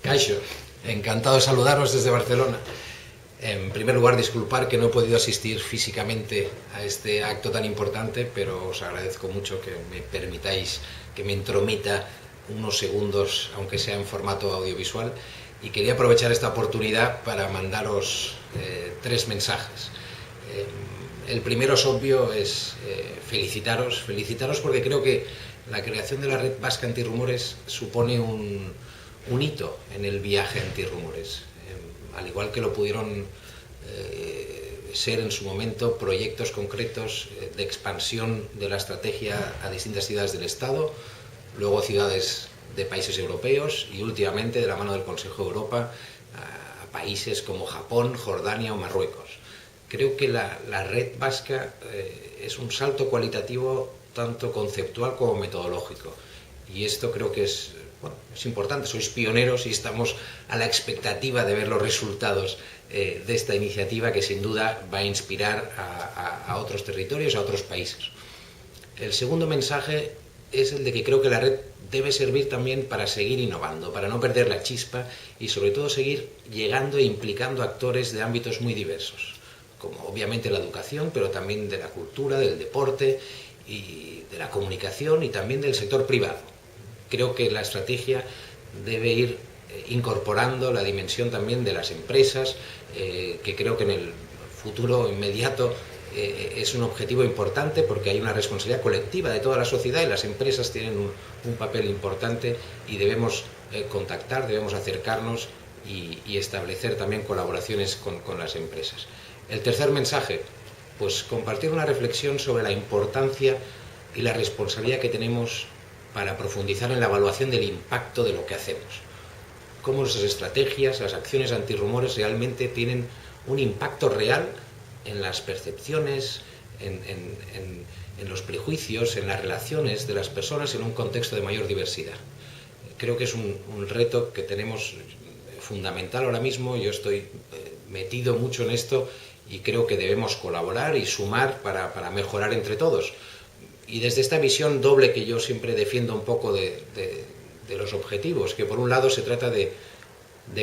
Kaixo, encantado de saludaros desde Barcelona. En primer lugar, disculpar que no he podido asistir físicamente a este acto tan importante, pero os agradezco mucho que me permitáis que me entrometa unos segundos, aunque sea en formato audiovisual, y quería aprovechar esta oportunidad para mandaros tres mensajes. El primero es obvio, es felicitaros porque creo que la creación de la Red Vasca Antirrumores supone un hito en el viaje antirrumores, al igual que lo pudieron ser en su momento proyectos concretos de expansión de la estrategia a distintas ciudades del Estado, luego ciudades de países europeos y últimamente de la mano del Consejo de Europa a países como Japón, Jordania o Marruecos. Creo que la Red Vasca es un salto cualitativo tanto conceptual como metodológico, y esto creo que es importante. Sois pioneros y estamos a la expectativa de ver los resultados de esta iniciativa, que sin duda va a inspirar a otros territorios, a otros países. El segundo mensaje es el de que creo que la red debe servir también para seguir innovando, para no perder la chispa y sobre todo seguir llegando e implicando actores de ámbitos muy diversos, como obviamente la educación, pero también de la cultura, del deporte y de la comunicación y también del sector privado. Creo que la estrategia debe ir incorporando la dimensión también de las empresas, que creo que en el futuro inmediato es un objetivo importante, porque hay una responsabilidad colectiva de toda la sociedad y las empresas tienen un papel importante y debemos contactar, debemos acercarnos y establecer también colaboraciones con las empresas. El tercer mensaje, pues compartir una reflexión sobre la importancia y la responsabilidad que tenemos para profundizar en la evaluación del impacto de lo que hacemos. Cómo nuestras estrategias, las acciones antirrumores realmente tienen un impacto real en las percepciones, en los prejuicios, en las relaciones de las personas en un contexto de mayor diversidad. Creo que es un reto que tenemos fundamental ahora mismo. Yo estoy metido mucho en esto y creo que debemos colaborar y sumar para mejorar entre todos. Y desde esta visión doble que yo siempre defiendo un poco de los objetivos, que por un lado se trata de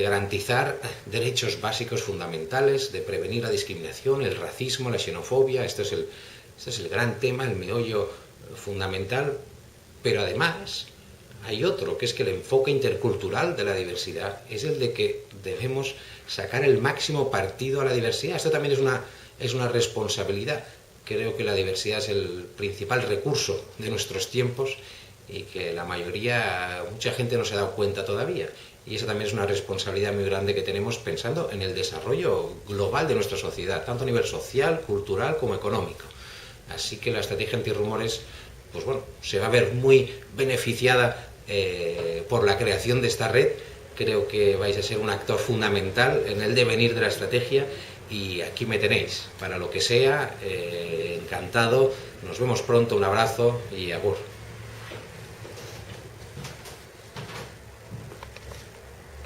garantizar derechos básicos fundamentales, de prevenir la discriminación, el racismo, la xenofobia. Este es el gran tema, el meollo fundamental, pero además hay otro, que es que el enfoque intercultural de la diversidad es el de que debemos sacar el máximo partido a la diversidad. Esto también es una responsabilidad. Creo que la diversidad es el principal recurso de nuestros tiempos y que mucha gente no se ha dado cuenta todavía. Y esa también es una responsabilidad muy grande que tenemos pensando en el desarrollo global de nuestra sociedad, tanto a nivel social, cultural como económico. Así que la estrategia antirrumores, pues bueno, se va a ver muy beneficiada por la creación de esta red. Creo que vais a ser un actor fundamental en el devenir de la estrategia y aquí me tenéis para lo que sea. Encantado, nos vemos pronto, un abrazo y agur.